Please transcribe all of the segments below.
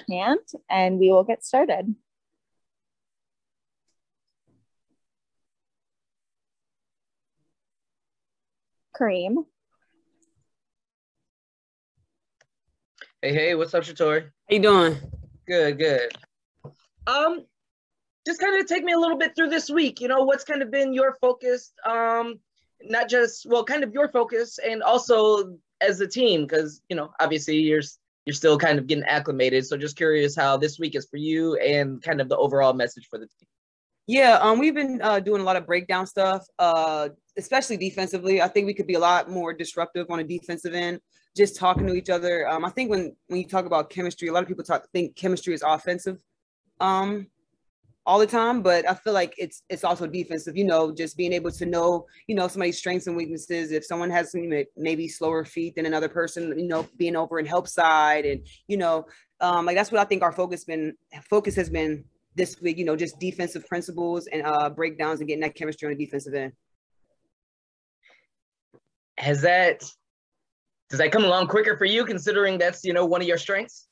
hand and we will get started. Kareem. Hey, what's up, Shatori? How you doing? Good. Just kind of take me a little bit through this week. What's kind of been your focus? Not just, kind of your focus, and also as a team, because obviously you're still kind of getting acclimated. So just curious how this week is for you and kind of the overall message for the team. Yeah, we've been doing a lot of breakdown stuff, especially defensively. I think we could be a lot more disruptive on a defensive end, just talking to each other. I think when you talk about chemistry, a lot of people think chemistry is offensive all the time, but I feel like it's also defensive, just being able to know, somebody's strengths and weaknesses. If someone has maybe slower feet than another person, being over and help side. And, like that's what I think our focus has been this week, just defensive principles and breakdowns and getting that chemistry on the defensive end. Does that come along quicker for you, considering that's, one of your strengths?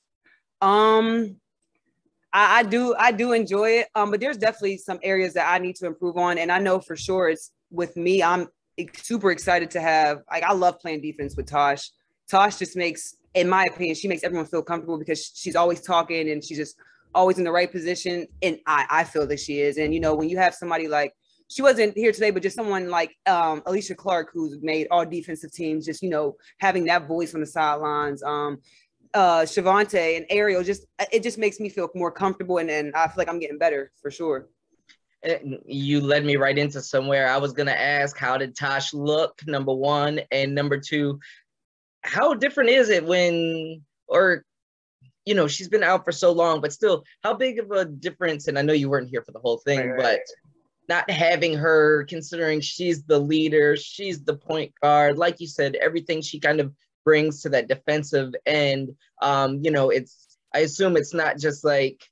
I do enjoy it. But there's definitely some areas that I need to improve on. And I know for sure it's with me, I'm super excited to have, I love playing defense with Tosh. Tosh just makes, in my opinion, she makes everyone feel comfortable because she's always talking and she's just always in the right position. And I feel that she is. And, when you have somebody like, she wasn't here today, but just someone like Alicia Clark, who's made all defensive teams, just, having that voice on the sidelines, Shavante and Ariel, it just makes me feel more comfortable, and I feel like I'm getting better for sure. You led me right into somewhere I was gonna ask. How did Tosh look? Number one, and number two, how different is it when, or she's been out for so long, but still, how big of a difference? And I know you weren't here for the whole thing, right. But not having her, considering she's the leader, she's the point guard, like you said, everything she kind of brings to that defensive end. I assume it's not just like,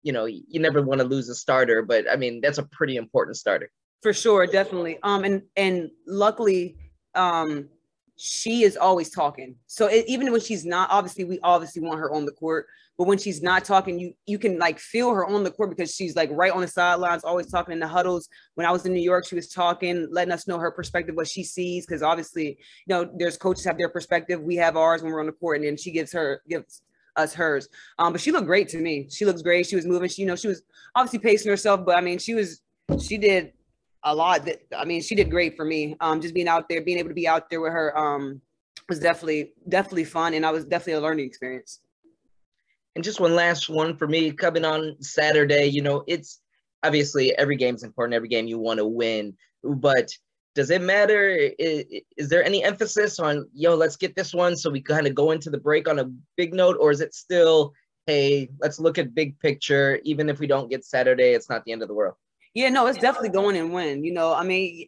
you never want to lose a starter, but I mean, that's a pretty important starter. For sure, definitely. And luckily, she is always talking. So even when she's not, we obviously want her on the court, but when she's not talking, you can like feel her on the court because she's like right on the sidelines, always talking in the huddles. When I was in New York, she was talking, letting us know her perspective, what she sees. Cause obviously, there's coaches have their perspective. We have ours when we're on the court, and then she gives us hers. But she looked great to me. She looks great. She was moving. She was obviously pacing herself, but I mean, she did a lot. She did great for me. Just being out there, being able to be out there with her was definitely fun, and I was definitely a learning experience. And just one last one for me, coming on Saturday, it's obviously every game's important, every game you want to win, but does it matter? Is there any emphasis on, let's get this one so we kind of go into the break on a big note, or is it still, hey, let's look at big picture, even if we don't get Saturday, it's not the end of the world? Yeah, no, it's definitely going and win.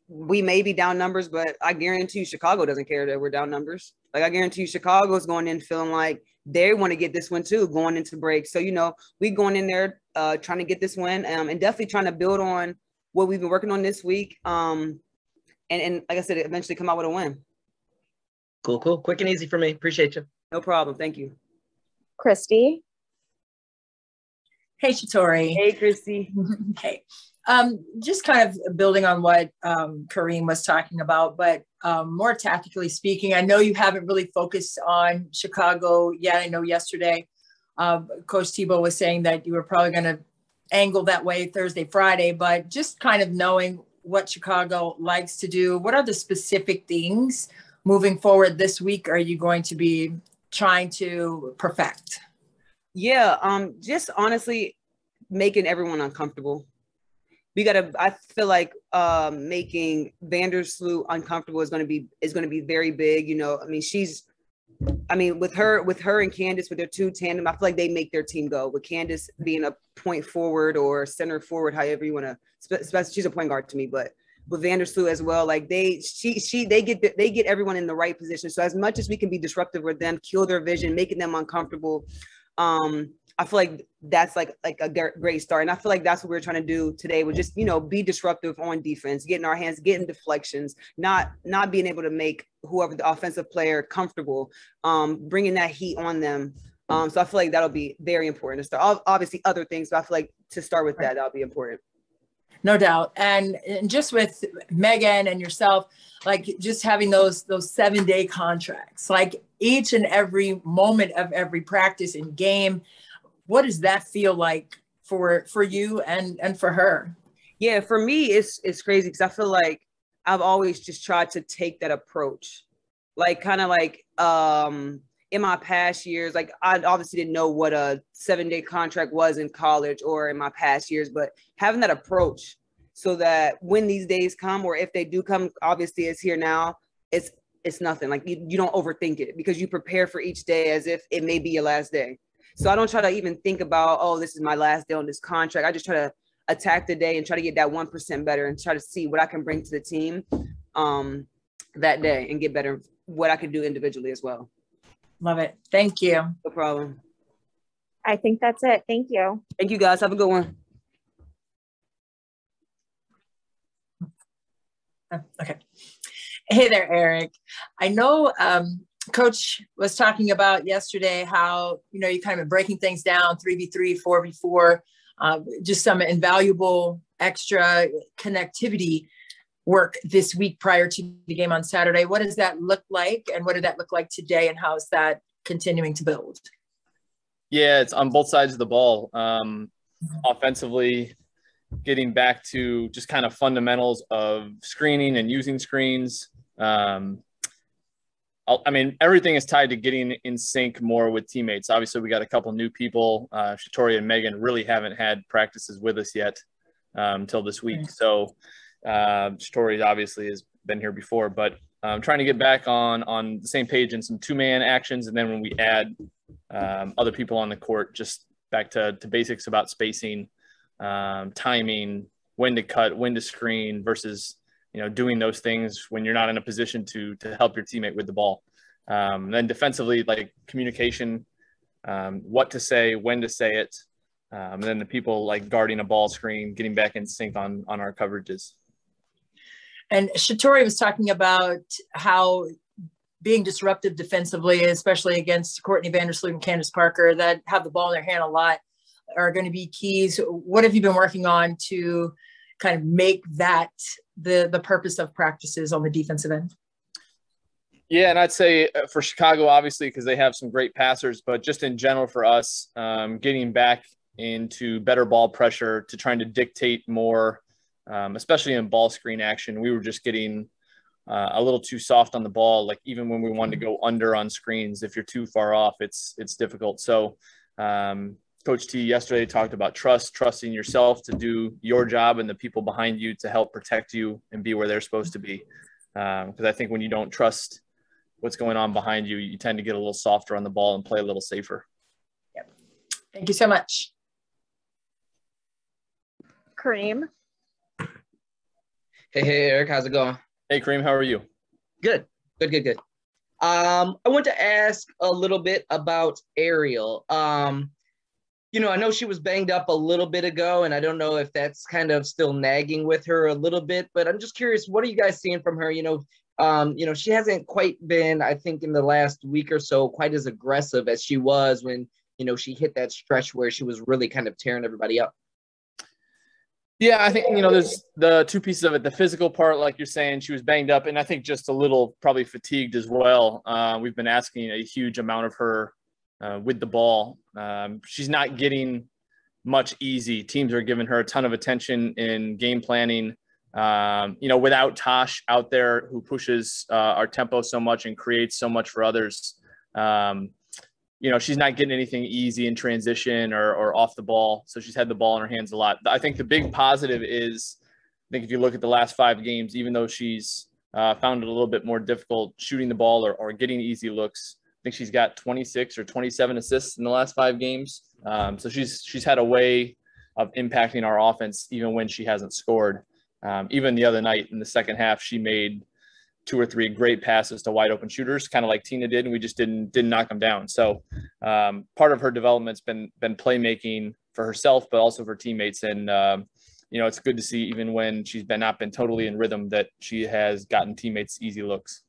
We may be down numbers, but I guarantee you Chicago doesn't care that we're down numbers. Like, I guarantee you Chicago's going in feeling like they want to get this one too, going into break. So, we going in there trying to get this win and definitely trying to build on what we've been working on this week. And like I said, eventually come out with a win. Cool. Quick and easy for me. Appreciate you. No problem. Thank you. Christy. Hey, Shatori. Hey, Christy. Hey. Just kind of building on what Kareem was talking about, but more tactically speaking, I know you haven't really focused on Chicago yet. I know yesterday Coach Thibault was saying that you were probably going to angle that way Thursday, Friday, but just kind of knowing what Chicago likes to do, what are the specific things moving forward this week are you going to be trying to perfect? Yeah, just honestly making everyone uncomfortable. I feel like making Vandersloot uncomfortable is going to be very big. With her and Candace, with their two tandem, I feel like they make their team go. With Candace being a point forward or center forward, however you want to, she's a point guard to me, but with Vandersloot as well, like they get everyone in the right position. So as much as we can be disruptive with them, kill their vision, making them uncomfortable, I feel like that's like a great start. And I feel like that's what we're trying to do today. We're just, be disruptive on defense, getting our hands, getting deflections, not being able to make whoever the offensive player comfortable, bringing that heat on them. So I feel like that'll be very important to start. Obviously other things, but I feel like to start with that'll be important. No doubt. And just with Megan and yourself, like just having those 7-day contracts, like each and every moment of every practice and game, what does that feel like for you and for her? Yeah, for me, it's crazy because I feel like I've always just tried to take that approach. Like kind of like in my past years, like I obviously didn't know what a 7-day contract was in college or in my past years, but having that approach so that when these days come, or if they do come, obviously it's here now, it's nothing. Like you don't overthink it because you prepare for each day as if it may be your last day. So I don't try to even think about, oh, this is my last day on this contract. I just try to attack the day and try to get that 1% better and try to see what I can bring to the team that day and get better what I can do individually as well. Love it. Thank you. No problem. I think that's it. Thank you. Thank you guys. Have a good one. Okay. Hey there, Eric. I know Coach was talking about yesterday how, you kind of breaking things down, 3v3, 4v4, just some invaluable extra connectivity work this week prior to the game on Saturday. What does that look like? And what did that look like today? And how is that continuing to build? Yeah, it's on both sides of the ball. Offensively, getting back to just kind of fundamentals of screening and using screens. Everything is tied to getting in sync more with teammates. Obviously, we got a couple new people. Shatori and Megan really haven't had practices with us yet until this week. So Shatori obviously has been here before, but trying to get back on the same page in some 2-man actions. And then when we add other people on the court, just back to basics about spacing, timing, when to cut, when to screen versus, doing those things when you're not in a position to help your teammate with the ball. Then defensively, like communication, what to say, when to say it. And then the people like guarding a ball screen, getting back in sync on our coverages. And Shatori was talking about how being disruptive defensively, especially against Courtney Vandersloot and Candace Parker that have the ball in their hand a lot, are going to be keys. What have you been working on to kind of make that the purpose of practices on the defensive end? Yeah, and I'd say for Chicago, obviously, because they have some great passers, but just in general for us, getting back into better ball pressure to trying to dictate more, especially in ball screen action. We were just getting a little too soft on the ball. Like even when we wanted to go under on screens, if you're too far off, it's difficult. So Coach T yesterday talked about trusting yourself to do your job and the people behind you to help protect you and be where they're supposed to be. Because I think when you don't trust what's going on behind you, you tend to get a little softer on the ball and play a little safer. Yep. Thank you so much. Kareem. Hey, Eric, how's it going? Hey, Kareem, how are you? Good. I want to ask a little bit about Ariel. I know she was banged up a little bit ago, and I don't know if that's kind of still nagging with her a little bit, but I'm just curious, what are you guys seeing from her? She hasn't quite been, I think, in the last week or so, quite as aggressive as she was when, she hit that stretch where she was really kind of tearing everybody up. Yeah, I think, there's the two pieces of it. The physical part, like you're saying, she was banged up, and I think just a little probably fatigued as well. We've been asking a huge amount of her with the ball. She's not getting much easy. Teams are giving her a ton of attention in game planning. Without Tosh out there who pushes our tempo so much and creates so much for others, she's not getting anything easy in transition or off the ball. So she's had the ball in her hands a lot. I think the big positive is, I think if you look at the last 5 games, even though she's found it a little bit more difficult shooting the ball or getting easy looks, I think she's got 26 or 27 assists in the last 5 games. So she's had a way of impacting our offense even when she hasn't scored. Even the other night in the second half, she made 2 or 3 great passes to wide open shooters, kind of like Tina did, and we just didn't knock them down. So part of her development's been playmaking for herself, but also for teammates. And it's good to see even when she's not been totally in rhythm that she has gotten teammates easy looks.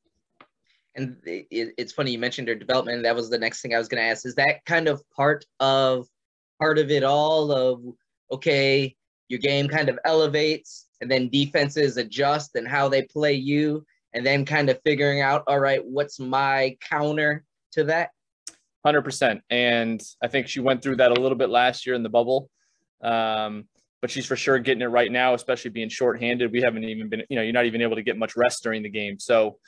And it's funny you mentioned her development. That was the next thing I was going to ask. Is that kind of part of it all of, okay, your game kind of elevates and then defenses adjust and how they play you, and then kind of figuring out, all right, what's my counter to that? 100%. And I think she went through that a little bit last year in the bubble. But she's for sure getting it right now, especially being shorthanded. We haven't even been, you're not even able to get much rest during the game. So,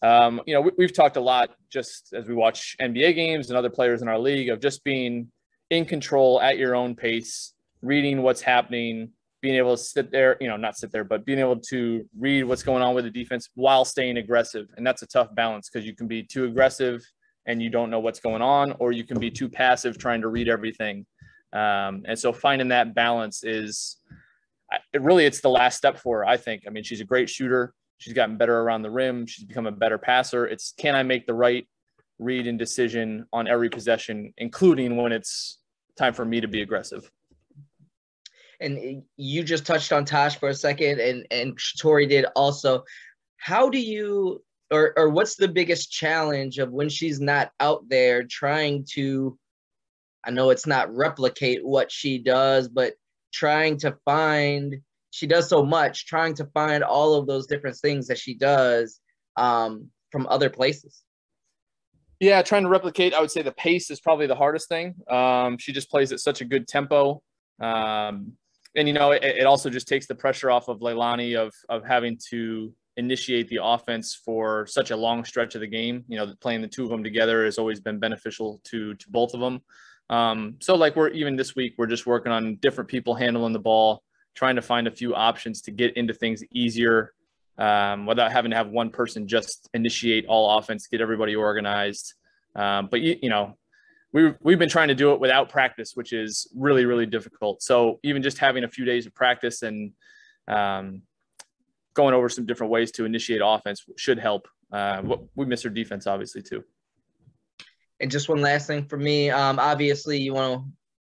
we've talked a lot just as we watch NBA games and other players in our league of just being in control at your own pace, reading what's happening, being able to sit there, not sit there, but being able to read what's going on with the defense while staying aggressive. And that's a tough balance because you can be too aggressive and you don't know what's going on, or you can be too passive trying to read everything. And so finding that balance it's the last step for her, I think. I mean, she's a great shooter. She's gotten better around the rim. She's become a better passer. It's, can I make the right read and decision on every possession, including when it's time for me to be aggressive? And you just touched on Tosh for a second, and Shatori did also. How do you, or what's the biggest challenge of when she's not out there trying to, I know it's not replicate what she does, but trying to find, she does so much, trying to find all of those different things that she does from other places? Yeah, trying to replicate, I would say the pace is probably the hardest thing. She just plays at such a good tempo. And, it also just takes the pressure off of Leilani of having to initiate the offense for such a long stretch of the game. Playing the two of them together has always been beneficial to both of them. So like even this week, we're just working on different people handling the ball, trying to find a few options to get into things easier without having to have one person just initiate all offense, get everybody organized. But we've been trying to do it without practice, which is really, really difficult. So even just having a few days of practice and going over some different ways to initiate offense should help. We miss our defense, obviously, too. And just one last thing for me. Obviously,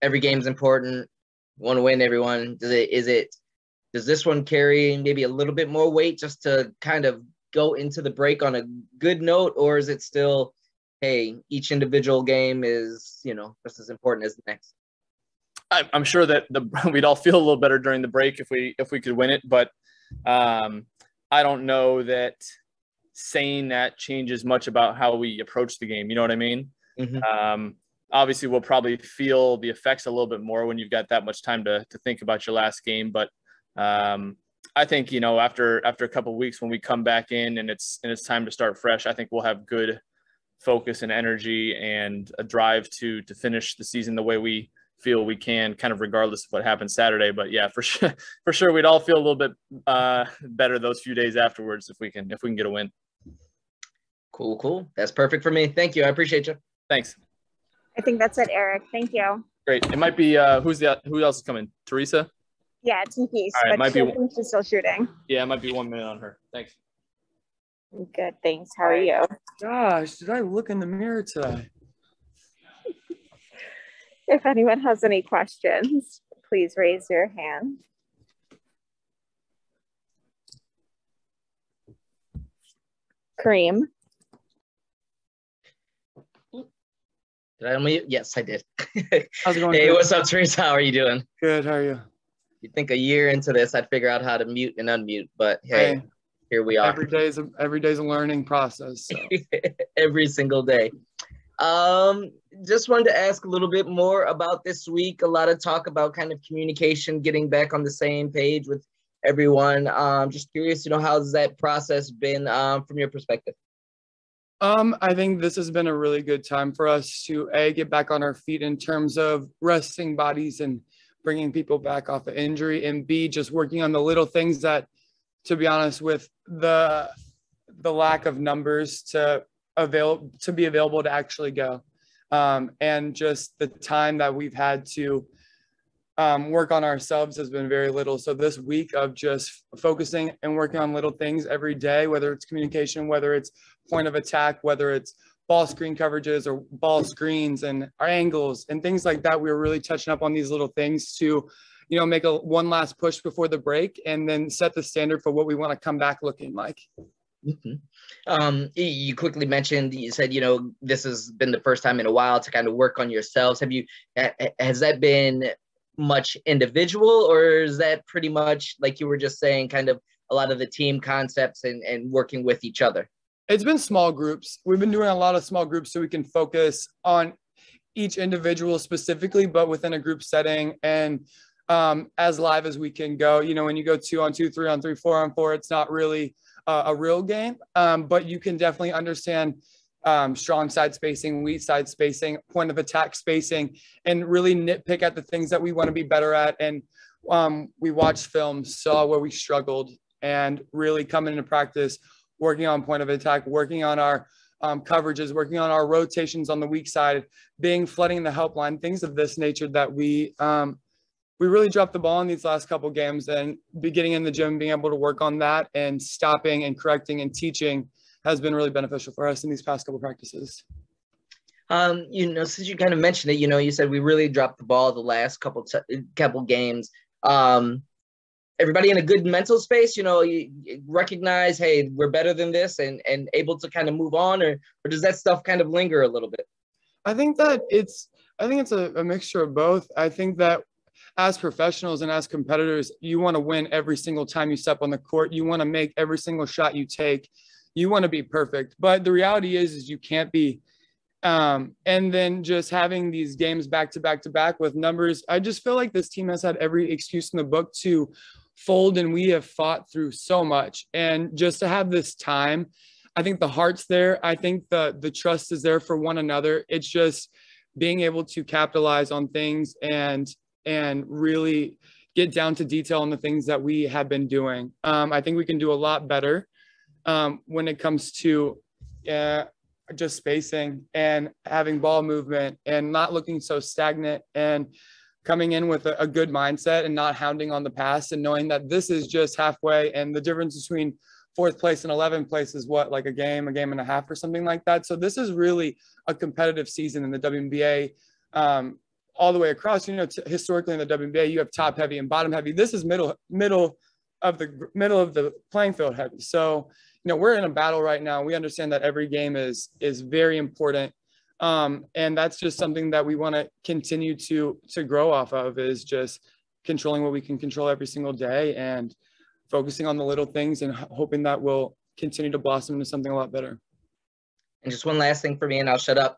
every game's important. You want to win everyone. Does this one carry maybe a little bit more weight just to kind of go into the break on a good note, or is it still, hey, each individual game is, just as important as the next? I'm sure that we'd all feel a little better during the break if we could win it, but I don't know that saying that changes much about how we approach the game. You know what I mean? Mm-hmm. Obviously, we'll probably feel the effects a little bit more when you've got that much time to think about your last game. But I think, after a couple of weeks when we come back in and it's time to start fresh, I think we'll have good focus and energy and a drive to finish the season the way we feel we can, kind of regardless of what happens Saturday. But yeah, for sure, we'd all feel a little bit better those few days afterwards if we can get a win. Cool. That's perfect for me. Thank you. I appreciate you. Thanks. I think that's it, Eric. Thank you. Great. It might be who else is coming? Theresa? Yeah, TP's, all right, but she's still shooting. Yeah, it might be 1 minute on her. Thanks. Good, thanks. How are you? Gosh, did I look in the mirror today? If anyone has any questions, please raise your hand. Kareem. Did I unmute? Yes, I did. How's it going? Hey, what's up, Theresa? How are you doing? Good. How are you? You'd think a year into this, I'd figure out how to mute and unmute, but hey, here we are. Every day's a learning process. So. Every single day. Just wanted to ask a little bit more about this week. A lot of talk about kind of communication, getting back on the same page with everyone. Just curious, how's that process been from your perspective? I think this has been a really good time for us to get back on our feet in terms of resting bodies and bringing people back off of injury, and B, just working on the little things that, to be honest, with the lack of numbers to be available to actually go, and just the time that we've had to work on ourselves has been very little. So this week of just focusing and working on little things every day, whether it's communication, whether it's point of attack, whether it's ball screen coverages or ball screens and our angles and things like that, we were really touching up on these little things to, make one last push before the break and then set the standard for what we want to come back looking like. You quickly mentioned, you said, this has been the first time in a while to kind of work on yourselves. Has that been much individual, or is that pretty much, like you were just saying, kind of a lot of the team concepts and working with each other? It's been small groups. We've been doing a lot of small groups so we can focus on each individual specifically, but within a group setting and as live as we can go. When you go 2-on-2, 3-on-3, 4-on-4, it's not really a real game, but you can definitely understand strong side spacing, weak side spacing, point of attack spacing, and really nitpick at the things that we want to be better at. And we watched film, saw where we struggled, and really coming into practice, working on point of attack, working on our coverages, working on our rotations on the weak side, flooding the help line, things of this nature that we really dropped the ball in these last couple games, and getting in the gym, being able to work on that and stopping and correcting and teaching has been really beneficial for us in these past couple practices. Since you kind of mentioned it, you said we really dropped the ball the last couple games. Everybody in a good mental space, you recognize, hey, we're better than this, and able to kind of move on, or does that stuff kind of linger a little bit? I think it's a mixture of both. I think that as professionals and as competitors, you want to win every single time you step on the court. You want to make every single shot you take. You want to be perfect. But the reality is you can't be. And then just having these games back to back to back with numbers, I just feel like this team has had every excuse in the book to fold, and we have fought through so much. And just to have this time, I think the heart's there. I think the trust is there for one another. It's just being able to capitalize on things and really get down to detail on the things that we have been doing. I think we can do a lot better when it comes to just spacing and having ball movement and not looking so stagnant, and coming in with a good mindset and not hounding on the pass, and knowing that this is just halfway, and the difference between 4th place and 11th place is what, like a game and a half or something like that. So this is really a competitive season in the WNBA. All the way across, historically in the WNBA, you have top heavy and bottom heavy. This is middle of the playing field heavy. So, we're in a battle right now. We understand that every game is very important. And that's just something that we want to continue to grow off of, is just controlling what we can control every single day and focusing on the little things and hoping that will continue to blossom into something a lot better. And just one last thing for me, and I'll shut up.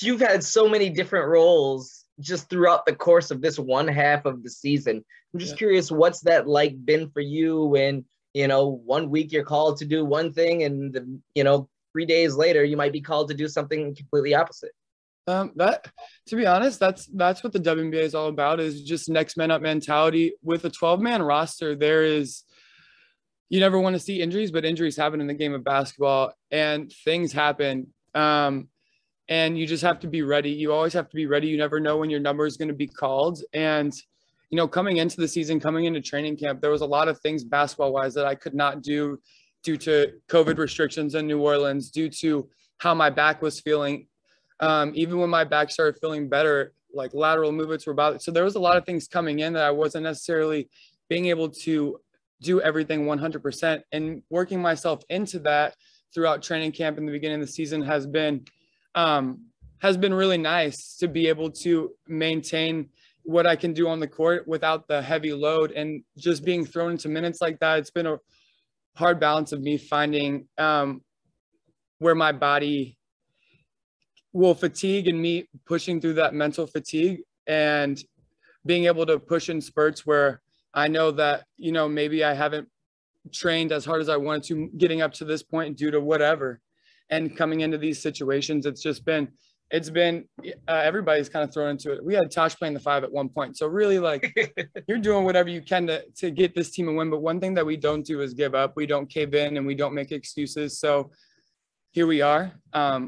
You've had so many different roles just throughout the course of this one half of the season. I'm just curious, what's that been for you when, 1 week you're called to do one thing, and 3 days later you might be called to do something completely opposite? That, to be honest, that's what the WNBA is all about, is just next man up mentality. With a 12-man roster, you never want to see injuries, but injuries happen in the game of basketball, and things happen. And you just have to be ready. You always have to be ready. You never know when your number is going to be called. And, coming into the season, coming into training camp, there was a lot of things basketball-wise that I could not do due to COVID restrictions in New Orleans, due to how my back was feeling. Even when my back started feeling better, like lateral movements were about it. So there was a lot of things coming in that I wasn't necessarily being able to do everything 100%. And working myself into that throughout training camp in the beginning of the season has been really nice, to be able to maintain what I can do on the court without the heavy load, and just being thrown into minutes like that. It's been a hard balance of me finding where my body will fatigue, and me pushing through that mental fatigue, and being able to push in spurts where I know that, maybe I haven't trained as hard as I wanted to getting up to this point due to whatever. And coming into these situations, it's been everybody's kind of thrown into it. We had Tosh playing the 5 at one point. So really, you're doing whatever you can to get this team a win. But one thing that we don't do is give up. We don't cave in, and we don't make excuses. So here we are.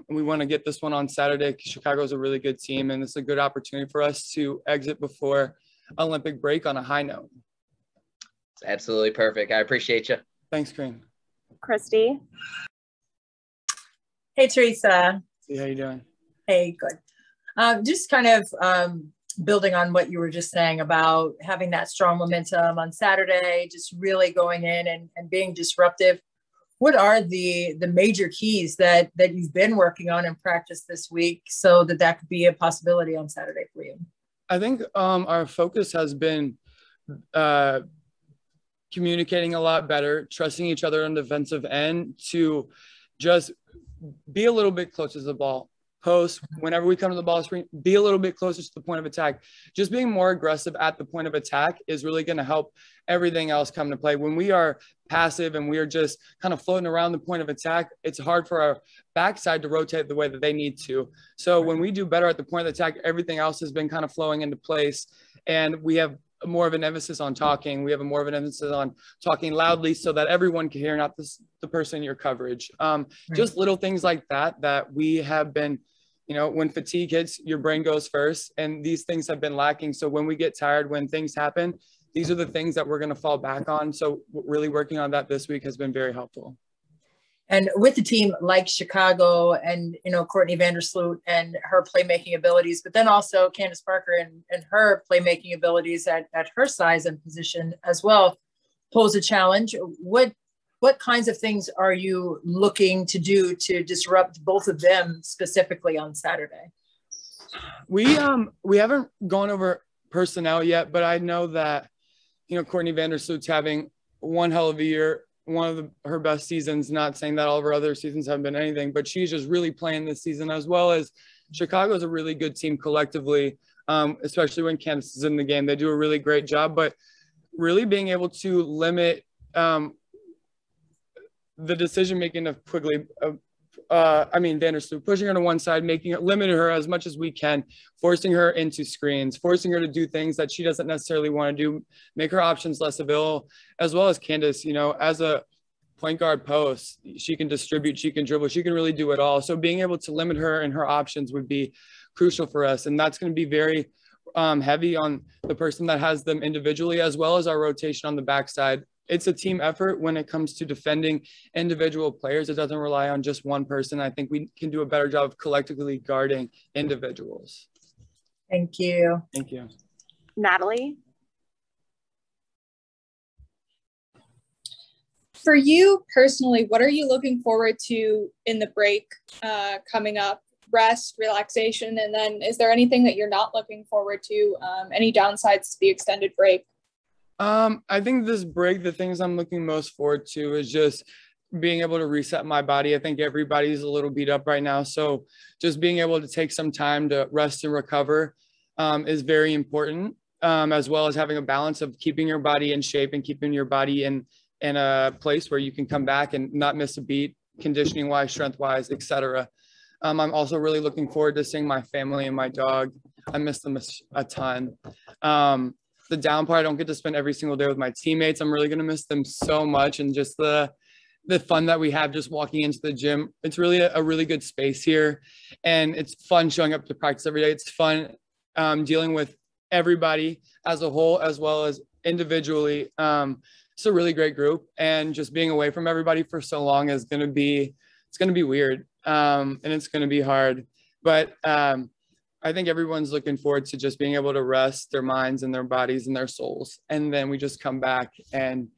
We want to get this one on Saturday. Chicago's a really good team, and it's a good opportunity for us to exit before Olympic break on a high note. It's absolutely perfect. I appreciate you. Thanks, Kareem. Christy. Hey, Theresa. See how you doing? Hey, good. Just kind of building on what you were just saying about having that strong momentum on Saturday, just really going in and being disruptive. What are the major keys that you've been working on in practice this week so that could be a possibility on Saturday for you? I think our focus has been communicating a lot better, trusting each other on the defensive end to just be a little bit closer to the ball. Post, whenever we come to the ball screen, be a little bit closer to the point of attack. Just being more aggressive at the point of attack is really going to help everything else come to play. When we are passive and we are just kind of floating around the point of attack, it's hard for our backside to rotate the way that they need to. So when we do better at the point of attack, everything else has been kind of flowing into place, and we have more of an emphasis on talking. We have more of an emphasis on talking loudly so that everyone can hear, not the person in your coverage. Just little things like that we have been, when fatigue hits, your brain goes first, and these things have been lacking. So when we get tired, when things happen, these are the things that we're going to fall back on. So really working on that this week has been very helpful. And with a team like Chicago and, Courtney Vandersloot and her playmaking abilities, but then also Candace Parker and her playmaking abilities at her size and position as well pose a challenge. What kinds of things are you looking to do to disrupt both of them specifically on Saturday? We haven't gone over personnel yet, but I know that, Courtney Vandersloot's having one hell of a year, one of her best seasons. Not saying that all of her other seasons haven't been anything, but she's just really playing this season, as well as Chicago's a really good team collectively, especially when Candace is in the game. They do a really great job, but really being able to limit the decision-making of Quigley, Vandersloot, pushing her to one side, limiting her as much as we can, forcing her into screens, forcing her to do things that she doesn't necessarily want to do, make her options less available, as well as Candace, as a point guard post, she can distribute, she can dribble, she can really do it all. So being able to limit her and her options would be crucial for us. And that's going to be very heavy on the person that has them individually, as well as our rotation on the backside. It's a team effort when it comes to defending individual players. It doesn't rely on just one person. I think we can do a better job of collectively guarding individuals. Thank you. Thank you. Natalie? For you personally, what are you looking forward to in the break coming up? Rest, relaxation, and then is there anything that you're not looking forward to? Any downsides to the extended break? I think this break, the things I'm looking most forward to is just being able to reset my body. I think everybody's a little beat up right now. So just being able to take some time to rest and recover is very important, as well as having a balance of keeping your body in shape and keeping your body in a place where you can come back and not miss a beat, conditioning wise, strength wise, etc. I'm also really looking forward to seeing my family and my dog. I miss them a ton. The down part, I don't get to spend every single day with my teammates. I'm really going to miss them so much, and just the fun that we have just walking into the gym. It's really a really good space here, and it's fun showing up to practice every day. It's fun dealing with everybody as a whole as well as individually. It's a really great group, and just being away from everybody for so long is going to be weird, and it's going to be hard. But I think everyone's looking forward to just being able to rest their minds and their bodies and their souls. And then we just come back and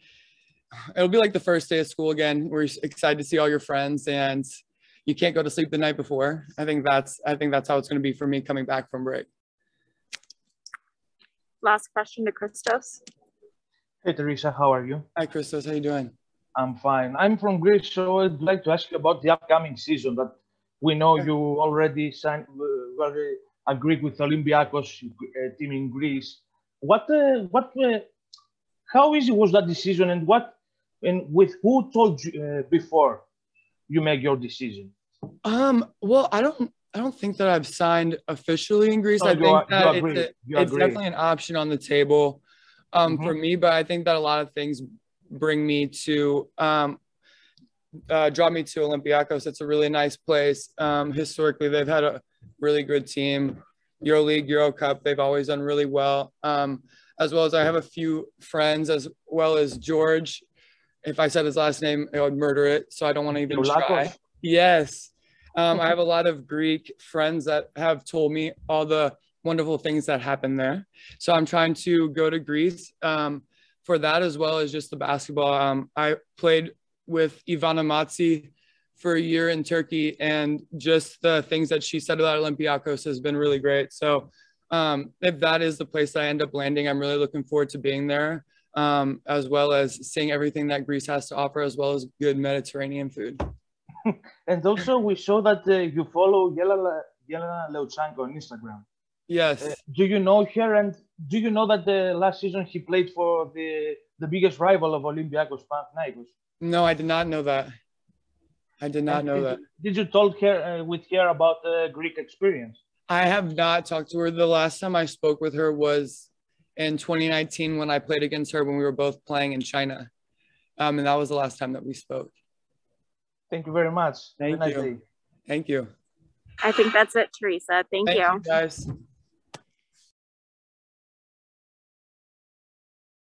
it'll be like the first day of school again. We're excited to see all your friends, and you can't go to sleep the night before. I think that's how it's going to be for me coming back from break. Last question to Christos. Hey, Theresa, how are you? Hi, Christos. How you doing? I'm fine. I'm from Greece, so I'd like to ask you about the upcoming season that we know you already signed, agreed with Olympiacos team in Greece. How easy was that decision, and with who told you before you make your decision? Well, I don't think that I've signed officially in Greece. I think that it's definitely an option on the table for me, but I think that a lot of things bring me to draw me to Olympiacos. It's a really nice place. Historically, they've had a really good team. EuroLeague, Euro Cup, they've always done really well. As well as I have a few friends, as well as George. If I said his last name, I would murder it, so I don't want to even try. Yes. I have a lot of Greek friends that have told me all the wonderful things that happen there. So I'm trying to go to Greece for that, as well as just the basketball. I played with Ivana Matsi for a year in Turkey, and just the things that she said about Olympiacos has been really great. So if that is the place that I end up landing, I'm really looking forward to being there, as well as seeing everything that Greece has to offer, as well as good Mediterranean food. And also we saw that you follow Yelena Leuchanko on Instagram. Yes. Do you know her, and do you know that the last season he played for the biggest rival of Olympiacos, Panathinaikos? No, I did not know that. I did not know that. Did you talk with her about the Greek experience? I have not talked to her. The last time I spoke with her was in 2019 when I played against her when we were both playing in China. And that was the last time that we spoke. Thank you very much. Thank you. Thank you. I think that's it, Theresa. Thank you. Thank you, guys.